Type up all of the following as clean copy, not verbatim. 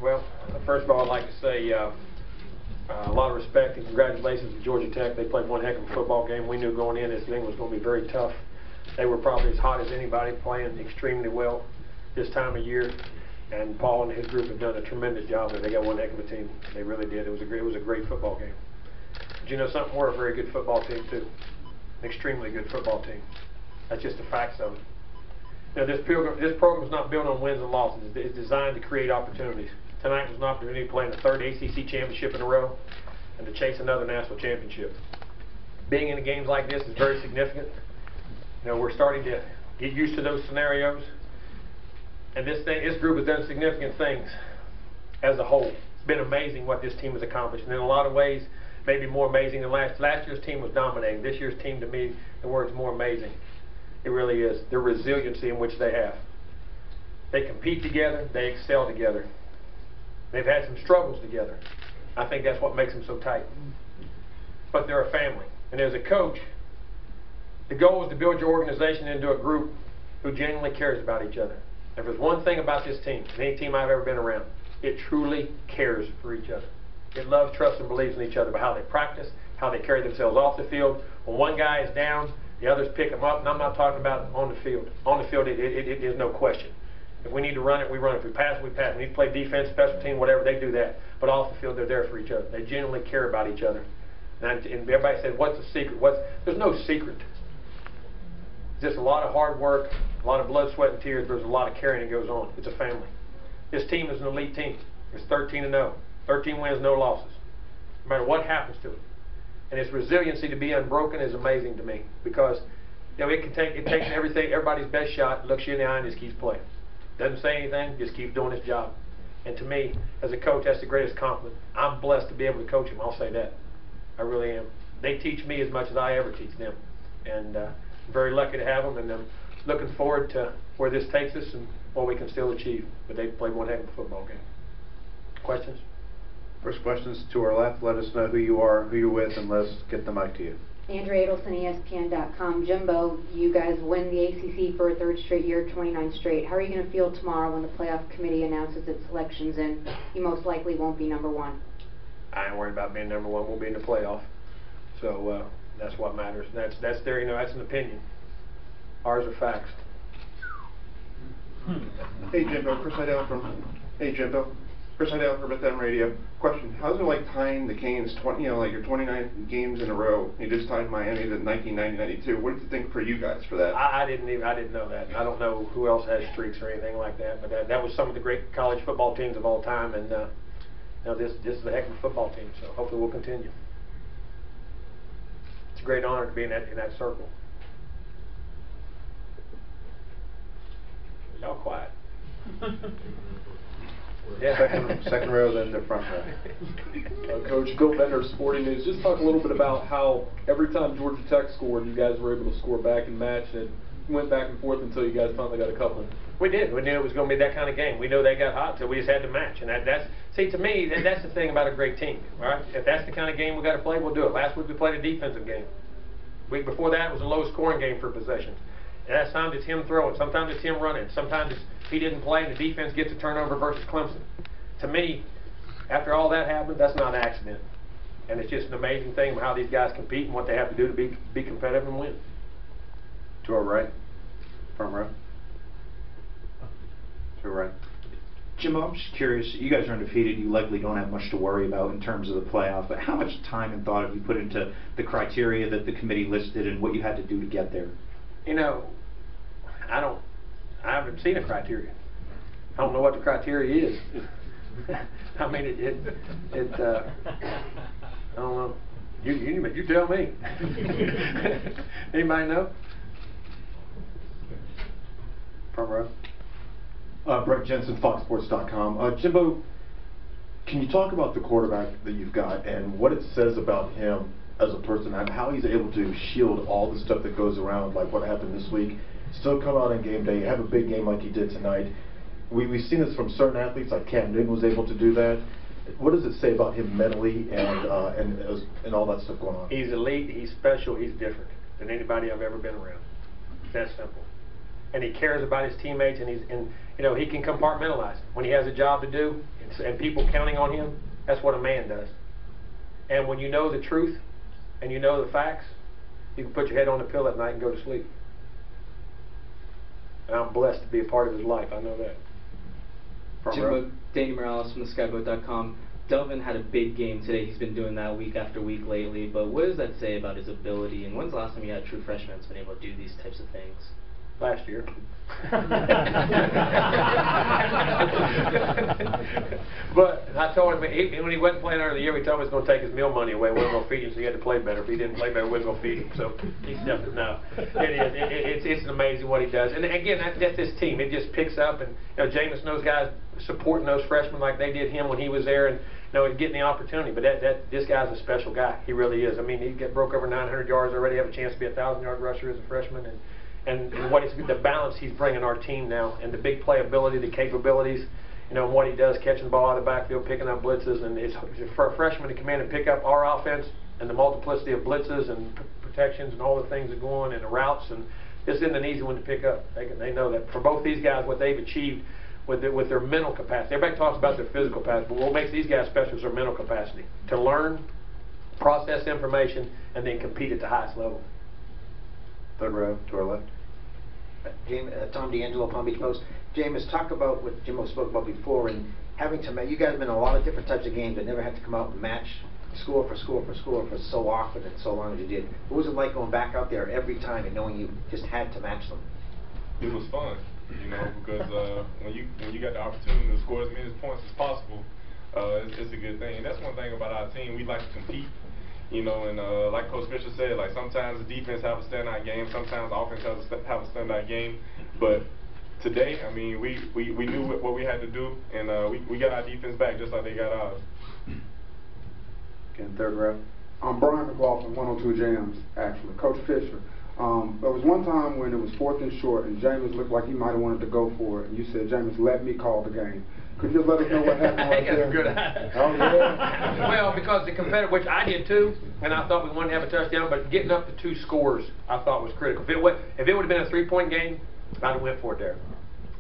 Well, first of all, I'd like to say a lot of respect and congratulations to Georgia Tech. They played one heck of a football game. We knew going in this thing was going to be very tough. They were probably as hot as anybody, playing extremely well this time of year. And Paul and his group have done a tremendous job there. They got one heck of a team. They really did. It was a great football game. But you know something? We're a very good football team too. An extremely good football team. That's just the facts of it. You know, this program is not built on wins and losses. It's designed to create opportunities. Tonight was an opportunity to play in the third ACC Championship in a row and to chase another national championship. Being in games like this is very significant. You know, we're starting to get used to those scenarios. And this group has done significant things as a whole. It's been amazing what this team has accomplished. And in a lot of ways, maybe more amazing than last year's team was dominating. This year's team, to me, the word's more amazing. It really is. The resiliency in which they have. They compete together. They excel together. They've had some struggles together. I think that's what makes them so tight. But they're a family. And as a coach, the goal is to build your organization into a group who genuinely cares about each other. If there's one thing about this team, any team I've ever been around, it truly cares for each other. It loves, trusts, and believes in each other by how they practice, how they carry themselves off the field. When one guy is down, the others pick them up. And I'm not talking about on the field. On the field, it is no question. If we need to run it, we run it. If we pass, we pass. We need to play defense, special team, whatever, they do that. But off the field, they're there for each other. They genuinely care about each other. And everybody said, what's the secret? There's no secret. It's just a lot of hard work, a lot of blood, sweat, and tears. There's a lot of caring that goes on. It's a family. This team is an elite team. It's 13-0. 13 wins, no losses. No matter what happens to it. And its resiliency to be unbroken is amazing to me, because you know, it takes everybody's best shot, looks you in the eye, and just keeps playing. Doesn't say anything, just keeps doing his job. And to me, as a coach, that's the greatest compliment. I'm blessed to be able to coach him. I'll say that. I really am. They teach me as much as I ever teach them. And I'm very lucky to have them, and I'm looking forward to where this takes us and what we can still achieve. But they've played one heck of a football game. Questions? First question's to our left. Let us know who you are, who you're with, and let's get the mic to you. Andrea Adelson, ESPN.com. Jimbo, you guys win the ACC for a third straight year, 29 straight. How are you going to feel tomorrow when the playoff committee announces its selections and you most likely won't be number one? I ain't worried about being number one. We'll be in the playoff. So that's what matters. That's their, you know, that's an opinion. Ours are facts. Hey Jimbo, Chris Idell from Beth M Radio. Question: how's it like tying the Canes? Like your 29 games in a row. You just tied Miami to 1990-92. What did you think for you guys for that? I didn't know that. I don't know who else has streaks or anything like that. But that was some of the great college football teams of all time, and you know, this is a heck of a football team. So hopefully we'll continue. It's a great honor to be in that circle. Y'all quiet. Yeah. Second row, then the front row. Coach, Bill Bender, Sporting News. Just talk a little bit about how every time Georgia Tech scored, you guys were able to score back and match, and it went back and forth until you guys finally got a couple. We did. We knew it was going to be that kind of game. We knew they got hot, so we just had to match. And see, to me, that's the thing about a great team. Right? If that's the kind of game we got to play, we'll do it. Last week we played a defensive game. Week before that it was a low-scoring game for possessions. And that's times it's him throwing, sometimes it's him running, sometimes it's he didn't play and the defense gets a turnover versus Clemson. To me, after all that happened, that's not an accident. And it's just an amazing thing how these guys compete and what they have to do to be competitive and win. To our right, front row. To our right. Jimbo, I'm just curious, you guys are undefeated, you likely don't have much to worry about in terms of the playoff, but how much time and thought have you put into the criteria that the committee listed and what you had to do to get there? You know, I haven't seen a criteria. I don't know what the criteria is. I mean, I don't know. You tell me. Anybody know? Front row. Brett Jensen, FoxSports.com. Jimbo, can you talk about the quarterback that you've got and what it says about him as a person and how he's able to shield all the stuff that goes around, like what happened this week, still come out on game day, have a big game like he did tonight? We've seen this from certain athletes, like Cam Newton was able to do that. What does it say about him mentally and all that stuff going on? He's elite, he's special, he's different than anybody I've ever been around. That simple. and he cares about his teammates, and he can compartmentalize. When he has a job to do, and people counting on him, that's what a man does. And when you know the truth, and you know the facts, you can put your head on the pillow at night and go to sleep. And I'm blessed to be a part of his life. I know that. Jimbo, Danny Morales from theskyboat.com. Dalvin had a big game today. He's been doing that week after week lately. But what does that say about his ability? And when's the last time you had a true freshman that's been able to do these types of things? Last year. But I told him, when he wasn't playing earlier in the year, we told him he was going to take his meal money away. We weren't going to feed him, so he had to play better. If he didn't play better, we weren't going to feed him. So he stepped it. No, it is. It's amazing what he does. And again, that's his team. It just picks up. And Jameis knows guys supporting those freshmen like they did him when he was there, and getting the opportunity. But this guy's a special guy. He really is. I mean, he broke over 900 yards already. Have a chance to be a 1,000-yard rusher as a freshman. And what the balance he's bringing our team now, and the big playability, the capabilities, and what he does, catching the ball out of the backfield, picking up blitzes, and it's for a freshman to come in and pick up our offense and the multiplicity of blitzes and protections and all the things that go on and the routes, and this isn't an easy one to pick up. They know that. For both these guys, what they've achieved with their mental capacity. Everybody talks about their physical capacity, but what makes these guys special is their mental capacity to learn, process information, and then compete at the highest level. Third row to our left. Tom D'Angelo, Palm Beach Post. Jameis, talk about what Jimbo spoke about before, and having to, you guys have been in a lot of different types of games, but never had to come out and match score for so often and so long as you did. What was it like going back out there every time and knowing you just had to match them? It was fun, because when you got the opportunity to score as many points as possible, it's a good thing. And that's one thing about our team. We like to compete. And like Coach Fisher said, like sometimes the defense have a standout game, sometimes the offense have a standout game. But today, I mean, we knew what we had to do, and we got our defense back just like they got ours. Again, third row. I'm Brian McLaughlin, 102 Jams, actually. Coach Fisher. There was one time when it was 4th and short, and Jameis looked like he might have wanted to go for it, and you said, Jameis, let me call the game. Could you just let us know what happened right there? That's good. Oh, yeah. Well, because the competitor, which I did too, and I thought we wanted to have a touchdown, but getting up to 2 scores I thought was critical. If it would have been a 3-point game, I'd have went for it there.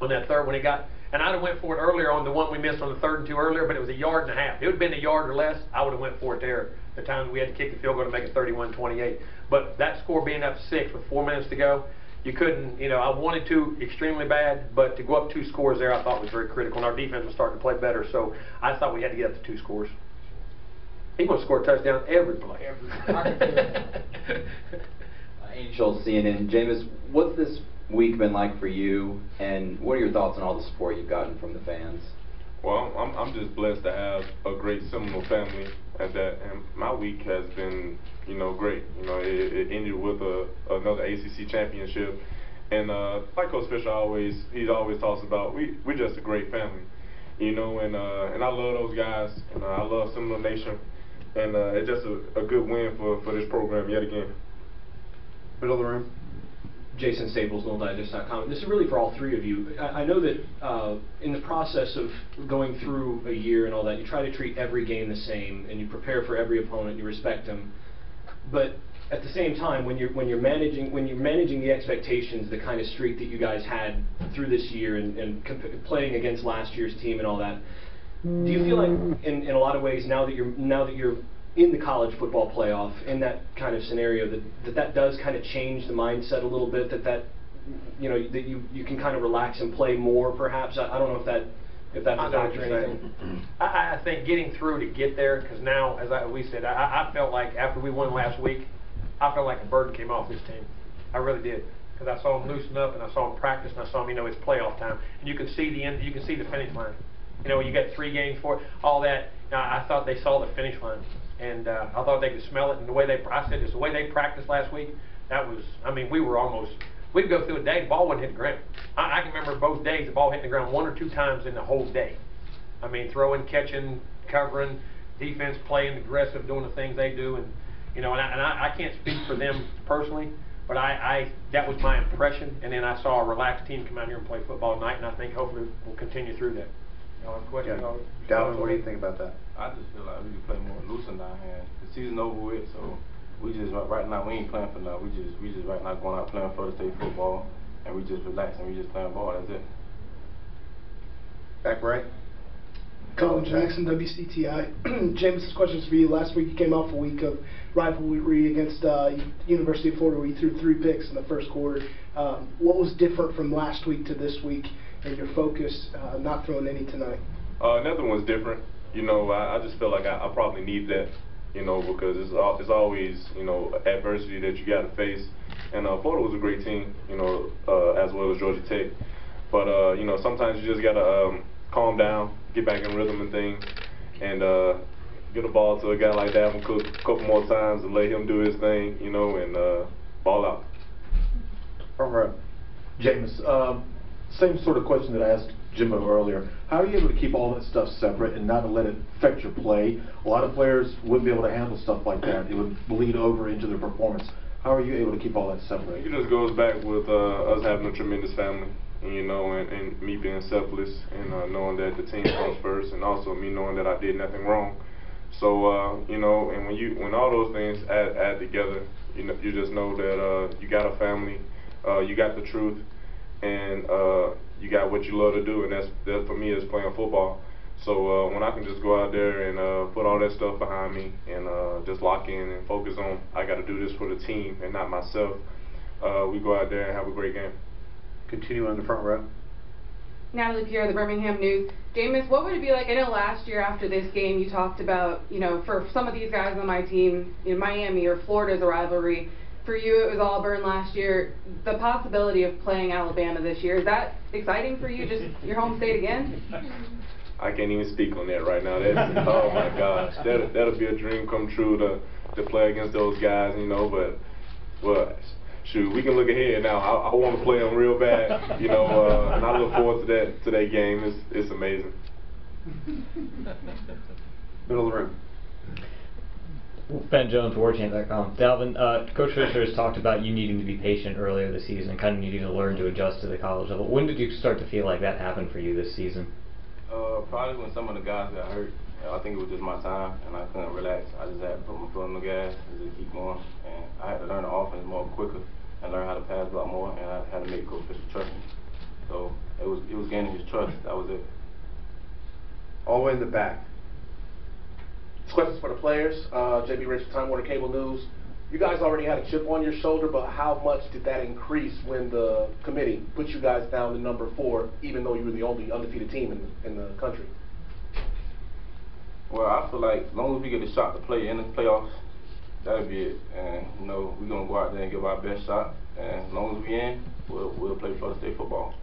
On that third, when it got, and I'd have went for it earlier on the one we missed on the 3rd and 2 earlier, but it was 1.5 yards. If it would have been 1 yard or less, I would have went for it there. The time we had to kick the field goal to make it 31-28. But that score being up 6 with 4 minutes to go, you couldn't, I wanted to extremely bad, but to go up 2 scores there I thought was very critical, and our defense was starting to play better, so I thought we had to get up to 2 scores. He going to score a touchdown every play. Angel, CNN. Jameis, what's this week been like for you, and what are your thoughts on all the support you've gotten from the fans? Well, I'm just blessed to have a great Seminole family at that, and my week has been, great. It ended with another ACC Championship, and like Coach Fisher he always talks about, we're just a great family, and I love those guys, and I love Seminole Nation, and it's just a good win for this program yet again. Middle of the room. Jason Staples, NoleDigest.com. This is really for all 3 of you. I know that in the process of going through a year and all that, you try to treat every game the same, and you prepare for every opponent, you respect them. But at the same time, when you're managing the expectations, the kind of streak that you guys had through this year, and playing against last year's team and all that, do you feel like in a lot of ways now that you're in the college football playoff, in that kind of scenario, that does kind of change the mindset a little bit, that you can kind of relax and play more, perhaps? I don't know if that's a factor or anything. I think getting through to get there, because now, as we said, I felt like after we won last week, I felt like a burden came off this team. I really did, because I saw them loosen up, and I saw them practice, and I saw them, it's playoff time, and you can see the end, you can see the finish line. You got 3 games for it, all that. I thought they saw the finish line. And I thought they could smell it, and the way the way they practiced last week, that was, we'd go through a day, the ball wouldn't hit the ground. I can remember both days the ball hitting the ground 1 or 2 times in the whole day. Throwing, catching, covering, defense playing aggressive, doing the things they do, and I can't speak for them personally, but that was my impression. And then I saw a relaxed team come out here and play football tonight, and I think hopefully we'll continue through that. Dalvin, what do you think about that? I just feel like we can play more loose in our hands. The season over with, so we just right now we ain't playing for nothing. We just right now going out playing for the state football, and we just relax and we just playing ball. That's it. Back right. Colin Jackson, WCTI. Jameis, this question's for you. Last week you came off a week of rivalry against University of Florida where you threw 3 picks in the first quarter. What was different from last week to this week and your focus not throwing any tonight? Nothing was different. You know, I just feel like I probably need that, you know, because it's always, you know, adversity that you got to face. And Florida was a great team, you know, as well as Georgia Tech. But, you know, sometimes you just got to calm down, get back in rhythm and things, and get a ball to a guy like Dalvin Cook a couple more times and let him do his thing, you know, and ball out. All right. Jameis, same sort of question that I asked Jimbo earlier. How are you able to keep all that stuff separate and not let it affect your play? A lot of players wouldn't be able to handle stuff like that. It would bleed over into their performance. How are you able to keep all that separate? It just goes back with us having a tremendous family, you know, and me being selfless and knowing that the team comes first, and also me knowing that I did nothing wrong. So you know, and when all those things add together, you know, you just know that you got a family, you got the truth, and you got what you love to do, and that for me is playing football. So when I can just go out there and put all that stuff behind me and just lock in and focus on I got to do this for the team and not myself, we go out there and have a great game. Continue on the front row. Natalie Pierre, the Birmingham News. Jameis, what would it be like? I know last year after this game you talked about, you know, for some of these guys on my team, in Miami or Florida's a rivalry. For you, it was Auburn last year. The possibility of playing Alabama this year, is that exciting for you, just your home state again? I can't even speak on that right now. That's, oh my gosh, that'll be a dream come true to play against those guys, you know. But shoot, we can look ahead now. I want to play them real bad, you know, and I look forward to that game. It's amazing. Middle of the room. Ben Jones, Warchant.com. Dalvin, Coach Fisher has talked about you needing to be patient earlier this season, kind of needing to learn to adjust to the college level. When did you start to feel like that happened for you this season? Probably when some of the guys got hurt. I think it was just my time, and I couldn't relax. I just had to put my foot on the gas and just keep going. And I had to learn the offense more quicker and learn how to pass block more, and I had to make Coach Fisher trust me. So it was gaining his trust. That was it. All the way in the back. This question's for the players. JB Rich, Time Warner Cable News. You guys already had a chip on your shoulder, but how much did that increase when the committee put you guys down to number 4, even though you were the only undefeated team in the country? Well, I feel like as long as we get a shot to play in the playoffs, that'll be it. And you know, we're gonna go out there and give our best shot. And as long as we in, we'll play Florida State football.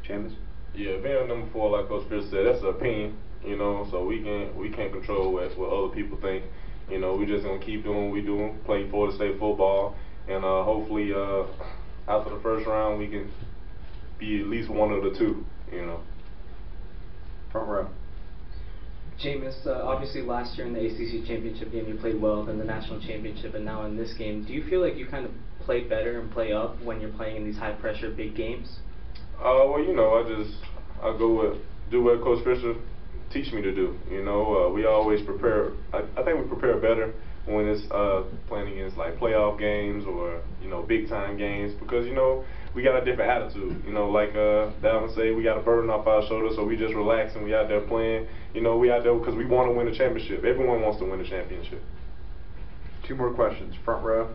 Jameis? Yeah, being number 4, like Coach Fisher said, that's an opinion. You know, so we can't control what other people think. You know, we just gonna keep doing what we do, play Florida State football, and hopefully after the first round we can be at least one of the 2. You know. Front row. Jameis, obviously last year in the ACC Championship game you played well, then the National Championship, and now in this game, do you feel like you kind of play better and play up when you're playing in these high-pressure big games? Well, you know, I do what Coach Fisher teach me to do. You know, we always prepare. I think we prepare better when it's playing against like playoff games or, you know, big time games, because, you know, we got a different attitude. You know, like Dalvin say, we got a burden off our shoulders, so we just relax and we out there playing. You know, we out there because we want to win a championship. Everyone wants to win a championship. 2 more questions. Front row.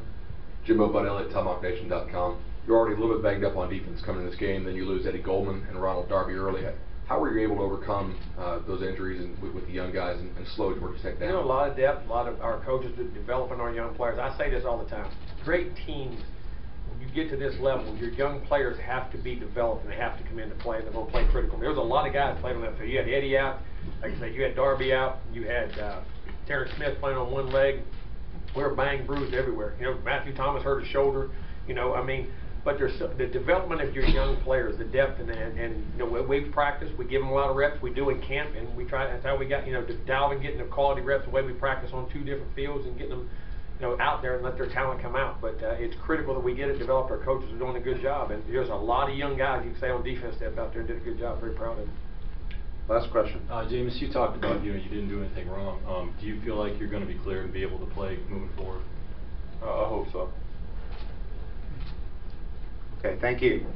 Jimbo Elliott, TomahawkNation.com. You're already a little bit banged up on defense coming in this game. Then you lose Eddie Goldman and Ronald Darby early. How were you able to overcome those injuries and with the young guys and slow Georgia Tech down? You know, a lot of depth, a lot of our coaches developing our young players. I say this all the time. Great teams, when you get to this level, your young players have to be developed and they have to come into play and they're going to play critical. There was a lot of guys playing on that field. You had Eddie out, like I said, you had Darby out, you had Terrence Smith playing on one leg. We were banged, bruised everywhere. You know, Matthew Thomas hurt his shoulder. You know, I mean, but there's the development of your young players, the depth, and you know, we practice, we give them a lot of reps, we do in camp, and we try. That's how we got, you know, Dalvin getting the quality reps, the way we practice on 2 different fields and getting them, you know, out there and let their talent come out. But it's critical that we get it developed. Our coaches are doing a good job, and there's a lot of young guys you can say on defense stepped out there and did a good job. Very proud of them. Last question. Jameis, you talked about, you know, you didn't do anything wrong. Do you feel like you're going to be clear and be able to play moving forward? I hope so. Okay, thank you.